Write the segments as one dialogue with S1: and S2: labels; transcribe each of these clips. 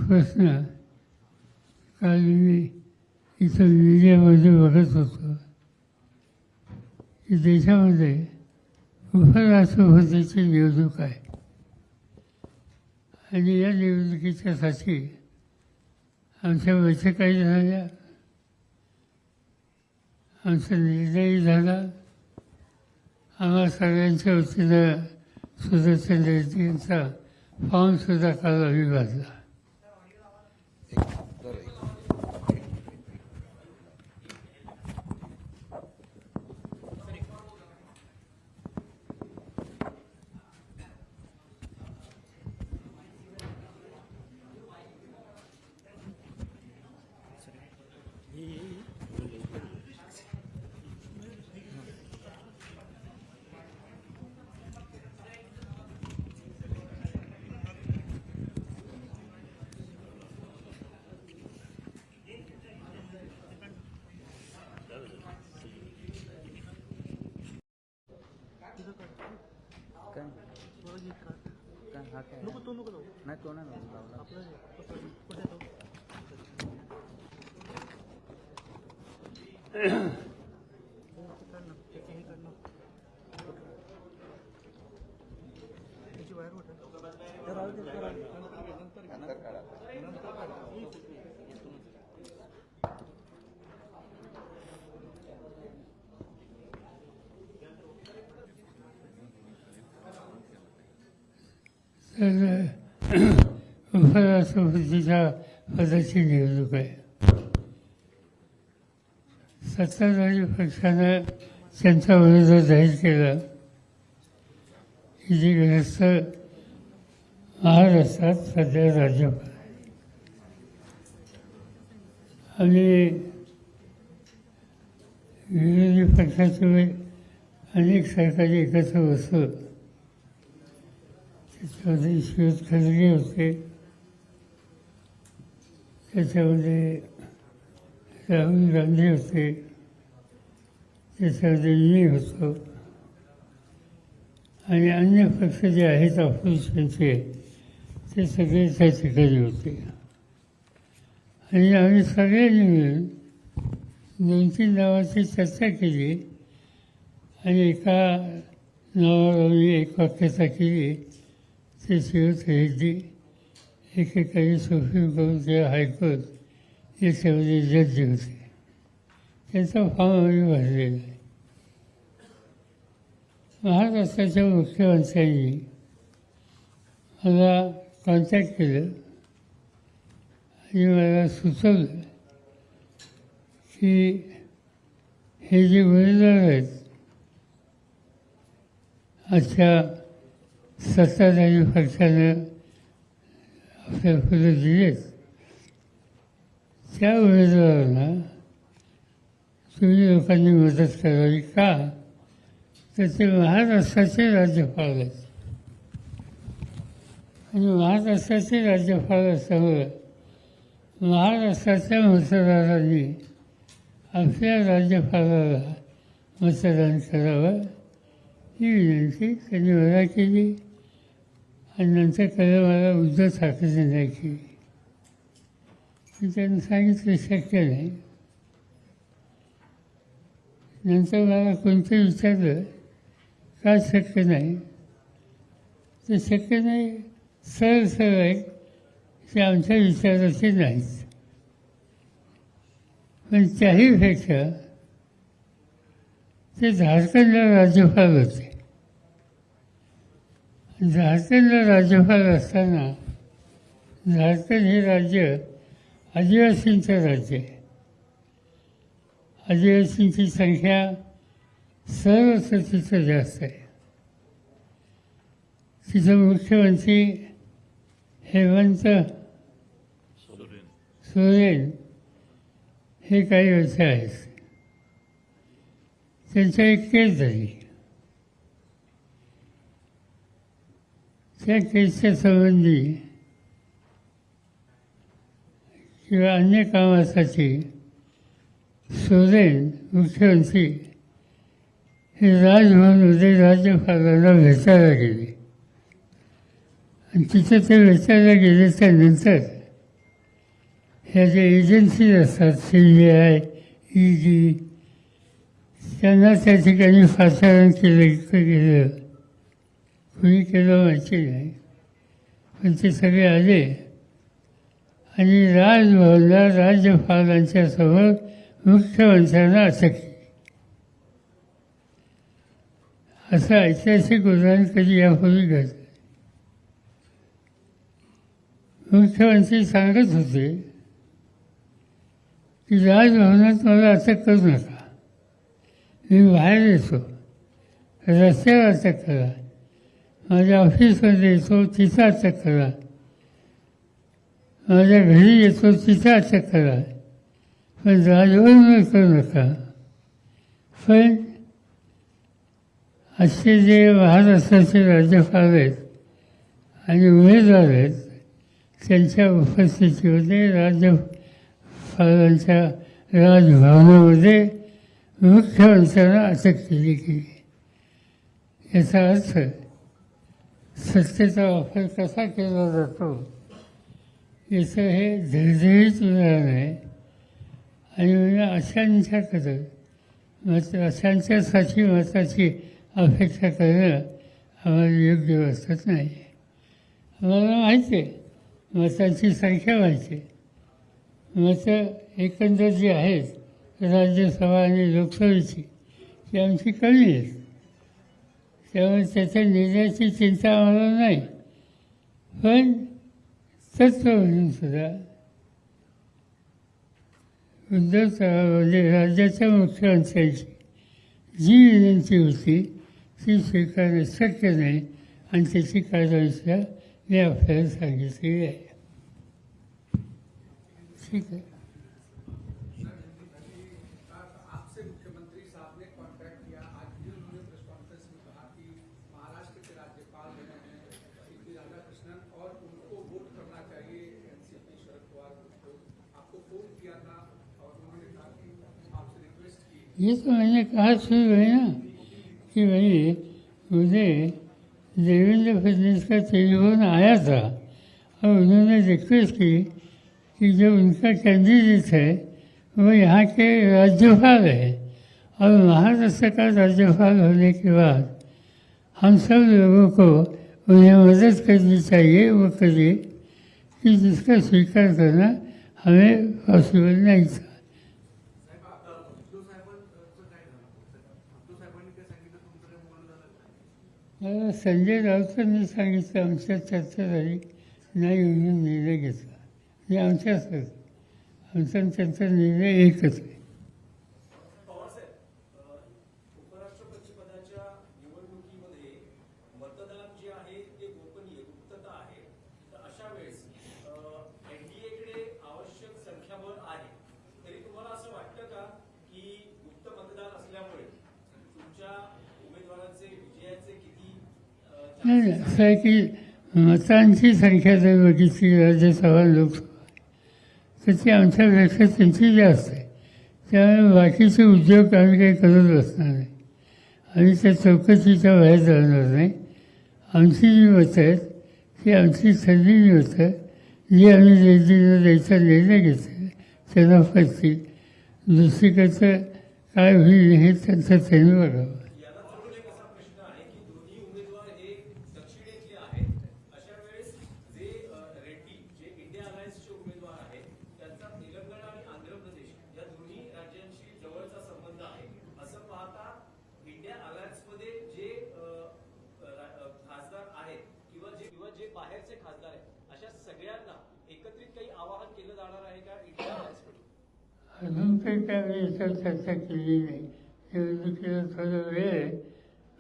S1: प्रश्न काल मी इथं मीडियामध्ये बघत होतो की देशामध्ये उपराष्ट्रपतीची निवडणूक आहे आणि या निवडणुकीच्यासाठी आमच्या बैठकाही झाल्या, आमचा निर्णयही झाला. आम्हा सगळ्यांच्या वतीनं सुदर्शन रेड्डी यांचा फॉर्मसुद्धा काल आम्ही भरला.
S2: नाही तो नाही
S1: उपराष्ट्रपतीच्या पदाची निवडणूक आहे. सत्ताधारी पक्षानं त्यांचा विरोध जाहीर केला की जी ग्रस्त महाराष्ट्रात सध्या राज्यपाल आहे. आणि विरोधी पक्षाचे अनेक सरकारी एकत्र बसलो. त्याच्यामध्ये शिवत खलगे होते, त्याच्यामध्ये राहुल गांधी होते, त्याच्यामध्ये मी होतो आणि अन्य पक्ष जे आहेत ऑपोजिशनचे ते सगळे त्या ठिकाणी होते. आणि आम्ही सगळ्यांनी मिळून 2-3 नावाची चर्चा केली आणि एका नावावर आम्ही एक वाक्यता केली. ते शिवत रेड्डी एकेकाळी सुप्रीम कोर्ट किंवा हायकोर्ट याच्यामध्ये जज होते. त्यांचा फॉर्म आम्ही भरलेला आहे. महाराष्ट्राच्या मुख्यमंत्र्यांनी मला कॉन्टॅक्ट केलं आणि मला सुचवलं की हे जे उमेदवार आहेत अशा सत्ताधारी पक्षानं आपल्या पुढे दिलेत, त्या उमेदवारांना तुम्ही लोकांनी मदत करावी. का तर ते महाराष्ट्राचे राज्यपाल आहेत आणि महाराष्ट्राचे राज्यपाल असल्यामुळं महाराष्ट्राच्या मतदारांनी आपल्या राज्यपालाला मतदान करावं ही विनंती त्यांनी मला केली. आणि नंतर कळलं मला उद्धव ठाकरेंनी केली. त्यांनी सांगितलं शक्य नाही. नंतर मला कोणतं विचारलं का शक्य नाही, तर शक्य नाही सरळ सरळ आहे ते आमच्या विचाराचे नाहीत. पण त्याहीपेक्षा ते झारखंडला राज्यपाल होते. झारखंडला राज्यपाल असताना झारखंड हे राज्य आदिवासींचं राज्य आहे. आदिवासींची संख्या सर्वत्र तिथं जास्त आहे. तिथं मुख्यमंत्री हेमंत सोरेन हे काही वर्ष आहेत. त्यांच्या एक केस झाली. त्या केसच्या संबंधी किंवा अन्य कामासाठी सोरेन मुख्यमंत्री हे राजभवनमध्ये राज्यपालांना भेटायला गेले आणि तिथे ते भेटायला गेल्याच्यानंतर ह्या ज्या एजन्सीज असतात CBI, ED, त्यांना त्या ठिकाणी पाचारण केलं कुणी केलं माहिती नाही, पण ते सगळे आले आणि राजभवनला राज्यपालांच्या समोर मुख्यमंत्र्यांना अटक केली. असं ऐतिहासिक उदाहरण कधी यापूर्वी घडलं. मुख्यमंत्री सांगत होते की राजभवनात मला अटक करू नका, मी बाहेर येतो, रस्त्यावर अटक करा, माझ्या ऑफिसमध्ये येतो तिथं अटक करा, माझ्या घरी येतो तिथं अटक करा, पण राजभवनावर करू नका. पण असे जे महाराष्ट्राचे राज्यपाल आहेत आणि उमेदवार आहेत त्यांच्या उपस्थितीमध्ये राज्यपालांच्या राजभवनामध्ये मुख्यमंत्र्यांना अटक केली गेली. याचा अर्थ सत्तेचा वापर कसा केला जातो याचं हे धडधडीत उदाहरण आहे. आणि म्हणजे अशांच्यासाठी मताची अपेक्षा करणं आम्हाला योग्य वाटत नाही. आम्हाला माहिती आहे, मतांची संख्या माहिती आहे, मतं एकंदर जी आहेत राज्यसभा आणि लोकसभेची ती आमची कमी आहेत. त्यामुळे त्याच्या निर्णयाची चिंता आम्हाला नाही. पण तत्व म्हणून सुद्धा उद्धव साहेबांनी राज्याच्या मुख्यमंत्र्यांची जी विनंती होती ती स्वीकारणं शक्य नाही आणि त्याची कारवाईसुद्धा मी आपल्याला सांगितलेली आहे. ठीक आहे.
S3: आपसे मुख्यमंत्री साहब ने कॉन्ट्रैक्ट किया, आज भी उन्होंने प्रेस कॉन्फ्रेंस में कहा कि महाराष्ट्र के राज्यपाल बने हैं सी राधाकृष्णन और उनको वोट करना चाहिए एनसीपी शरद पवार को. आपको फोन किया था और उन्होंने कहा कि आपसे रिक्वेस्ट की.
S1: ये तो मैंने कहा शुरू है ना कि भाई मुझे देवेंद्र फडणवीस का टेलीफोन आया था और उन्होंने रिक्वेस्ट की कि जो उनका कैंडिडेट है वो यहाँ के राज्यपाल है और महाराष्ट्र का राज्यपाल होने के बाद हम सब लोगों को उन्हें मदद करनी चाहिए. वो करिए कि जिसका स्वीकार करना हमें पॉसिबल नहीं था. मला संजय राऊतांनी सांगितलं आमच्या चर्चा झाली नाही म्हणून निर्णय घेतला. हे आमचा त्यांचा निर्णय एकच आहे.
S4: उपराष्ट्रपती पदाच्या निवडणुकीमध्ये मतदान जे आहे ते गोपनीय गुप्तता आहे. तर अशा वेळेस एनडीएकडे आवश्यक संख्याबळ आहे, तरी तुम्हाला असं वाटतं का की गुप्त मतदान असल्यामुळे तुमच्या उमेदवाराचे विजयाचे किती
S1: नाही, असं आहे की मतांची संख्या जर बघितली राज्यसभा लोकसभा तर ती आमच्यापेक्षा त्यांची जास्त आहे. त्यामुळे बाकीचे उद्योग आम्ही काही करत बसणार नाही. आम्ही त्या चौकशीच्या बाहेर जाणार नाही. आमची जी मतं आहेत ती आमची ठरलेली मतं जी आम्ही द्यायचा निर्णय घेतला त्यांना पडतील. दुसरीकडचं काय होईल हे त्यांचं त्यांनी बघावं.
S4: याला जोडून एक असा प्रश्न आहे की दोन्ही उमेदवार हे दक्षिणेतले आहेत. अशा वेळेस जे रेड्डी जे इंडिया अलायन्सचे उमेदवार आहेत त्यांचा तेलंगणा आणि आंध्र प्रदेश या दोन्ही राज्यांशी जवळचा संबंध आहे. असं पाहता इंडिया अलायन्समध्ये जे खासदार आहेत किंवा जे बाहेरचे खासदार आहेत अशा सगळ्यांना एकत्रित काही आवाहन केलं जाणार आहे का इंडिया अलायन्सकडून?
S1: अजून काही त्यावेळी याच्यावर चर्चा केली नाही. निवडणुकीला थोडा वेळ आहे,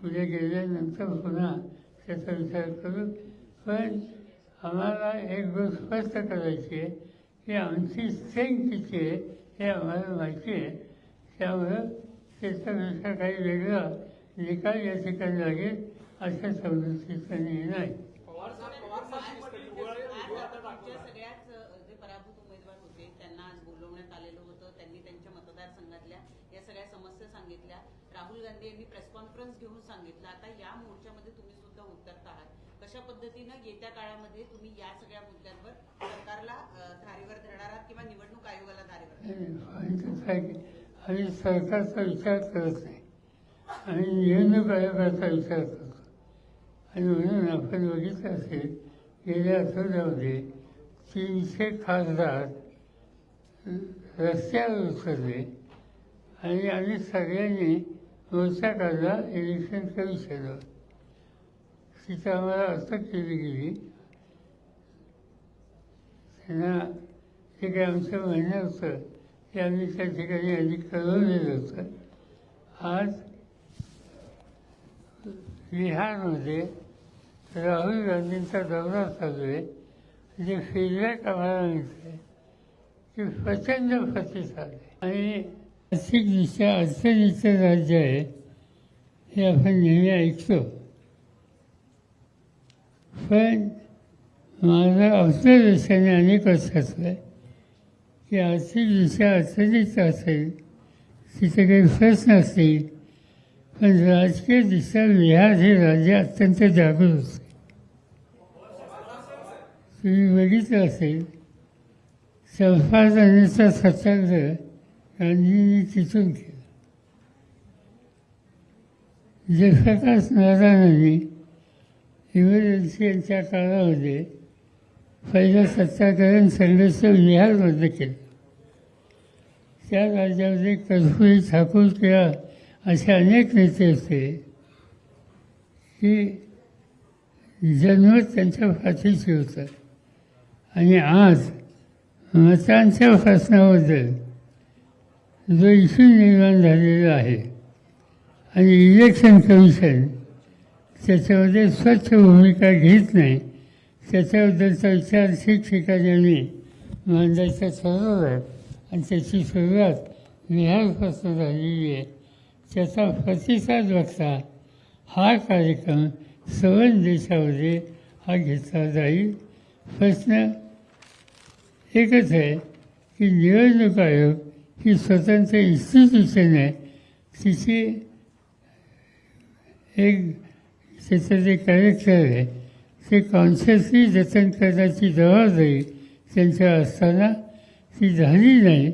S1: उद्या गेल्यानंतर पुन्हा त्याचा विचार करू. पण आम्हाला एक गोष्ट स्पष्ट करायची आहे की आमची स्ट्रेंथ किती आहे हे आम्हाला माहिती आहे. त्यामुळं त्याच्यापेक्षा काही वेगळा निकाल या ठिकाणी लागेल अशा समजुतीचा नाही.
S5: सगळ्याच जे पराभूत उमेदवार होते त्यांना आज बोलवण्यात आलेलं होतं. त्यांनी त्यांच्या मतदारसंघातल्या या सगळ्या समस्या सांगितल्या. राहुल गांधी यांनी प्रेस कॉन्फरन्स घेऊन सांगितलं. आता या मोर्चामध्ये तुम्ही सुद्धा उतरत आहात, कशा पद्धतीनं येत्या काळामध्ये तुम्ही या सगळ्या मुद्द्यांवर सरकारला धारेवर धरणार आहात किंवा निवडणूक आयोगाला धारेवर
S1: आम्ही सरकारचा विचार करत नाही, आम्ही निवडणूक आयोगाचा विचार करतो. आणि म्हणून आपण बघितलं असेल गेल्या आठवड्यामध्ये 300 खासदार रस्त्यावर उतरले आणि आम्ही सगळ्यांनी मोर्चा काढला इलेक्शन कमिशनवर. तिथं आम्हाला अटक केली गेली. त्यांना जे काही आमचं म्हणणं होतं ते आम्ही त्या ठिकाणी आधी कळवलेलं होतं. आज बिहारमध्ये राहुल गांधींचा दौरा चालू आहे. जे फीडबॅक आम्हाला मिळतं आहे की प्रचंड प्रतिसाद आहे. आणि आर्थिकदृष्ट्या अडचणीचं राज्य आहे हे आपण नेहमी ऐकतो. पण माझं ऑब्झर्वेशन अनेक वर्षाचं आहे की आर्थिकदृष्ट्या अडचणीचं असेल तिथे काही प्रश्न असतील, पण राजकीयदृष्ट्या बिहार हे राज्य अत्यंत जागृत आहे. तुम्ही बघितलं असेल चंपारणाचा सत्याग्रह गांधींनी तिथून केला. जयप्रकाश नारायणांनी इमर्जन्सीच्या काळामध्ये पहिलं सत्याग्रहण संघर्ष बिहारमध्ये केलं. त्या राज्यामध्ये कर्पूरी ठाकूर किंवा असे अनेक नेते होते की जन्मत त्यांच्या पाठीशी होतं. आणि आज मतांच्या प्रश्नाबद्दल जो इश्यू निर्माण झालेला आहे आणि इलेक्शन कमिशन त्याच्यामध्ये स्वच्छ भूमिका घेत नाही, त्याच्याबद्दलचा विचार ठिकठिकाणी मांडायचा ठरवला आहे. आणि त्याची सुरुवात बिहारपासून झालेली आहे. त्याचा प्रतिसाद बघता हा कार्यक्रम सर्व देशामध्ये हा घेतला जाईल. प्रश्न एकच आहे की निवडणूक आयोग ही स्वतंत्र इन्स्टिट्यूशन आहे. तिची एक त्याचं जे कॅरेक्टर आहे ते कॉन्शियसली जतन करण्याची जबाबदारी त्यांच्या असताना ती झाली नाही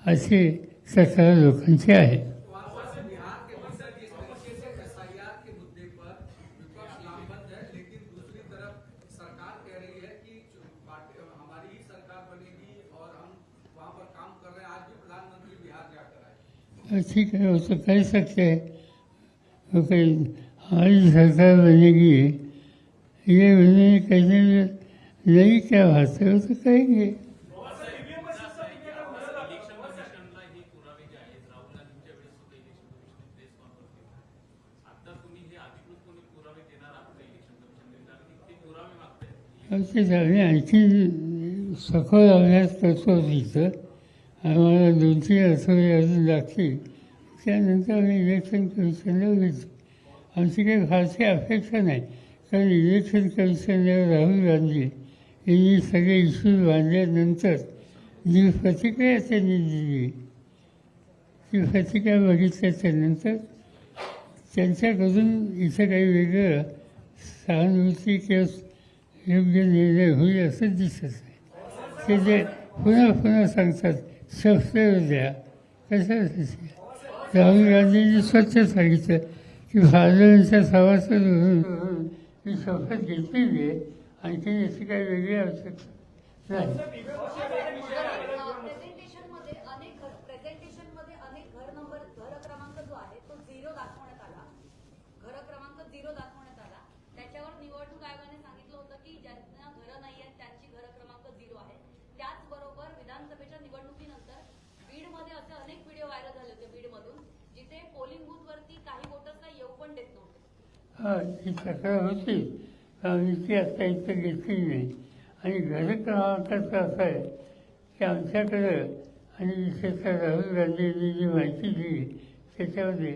S1: असे तक्रार लोकांची आहे.
S3: बिहार के मसले जिस तरीके से एसआईआर के मुद्दे पर विपक्ष लामबंद है, लेकिन दूसरी तरफ सरकार कह रही है कि हमारी ही सरकार बनेगी और हम वहाँ पर काम कर रहे हैं. आज भी प्रधानमंत्री बिहार जाकर आए.
S1: ठीक है, वो तो कह सकते हैं हमारी सरकार बनेगी, ये उन्हें कहने में नहीं क्या बात है, वो तो कहेंगे. आम्ही आणखी सखोल अभ्यास करतो तिथं. आम्हाला 2-3 आठवडे अजून लागतील. त्यानंतर आम्ही इलेक्शन कमिशनला भेटू. आमची काही फारशी अपेक्षा नाही, कारण इलेक्शन कमिशनला राहुल गांधी यांनी सगळे इश्यू मांडल्यानंतर जी प्रतिक्रिया त्यांनी दिली ती प्रतिक्रिया बघितल्याच्यानंतर त्यांच्याकडून इथं काही वेगळं सहानुभूती किंवा योग्य निर्णय होईल असं दिसत नाही. ते जे पुन्हा सांगतात शस्त्र द्या, कशासाठी. राहुल गांधींनी स्वच्छ सांगितलं की भारताच्या सभासद म्हणून ही शपथ घेतलेली आहे, आणखी याची काही वेगळी आवश्यकता नाही.
S6: प्रेझेंटेशनमध्ये अनेक घर क्रमांक जो आहे तो 0 दाखवण्यात आला. घर क्रमांक 0 दाखवण्यात आला. त्याच्यावर निवडणूक आयोगाने सांगितलं होतं की ज्यांना घरं नाही आहेत त्यांची घर क्रमांक 0 आहे. त्याचबरोबर विधानसभेच्या निवडणुकीनंतर बीडमध्ये असे अनेक व्हिडिओ व्हायरल झाले होते बीडमधून, जिथे पोलिंग बूथवरती काही वोटर्सला येऊ पण देत नव्हते.
S1: हां, ही तक्रार होती, आम्ही ती आता इथं घेतली नाही. आणि घर क्रमांकाचं असं आहे की आमच्याकडं आणि विशेषतः राहुल गांधींनी जी माहिती दिली त्याच्यामध्ये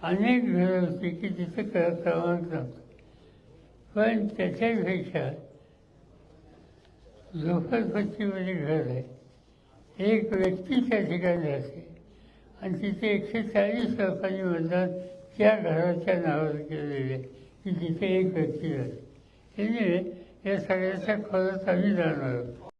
S1: अनेक घरं होती की तिथं क्रमांक नव्हता. पण त्याच्यापेक्षा झोपडपट्टीमध्ये घर आहे, एक व्यक्ती त्या ठिकाणी असते आणि तिथे 140 लोकांनी मतदान त्या घराच्या नावावर केलेले की तिथे एक व्यक्ती असते. हे या सगळ्याच्या खरंच आम्ही जाणार आहोत.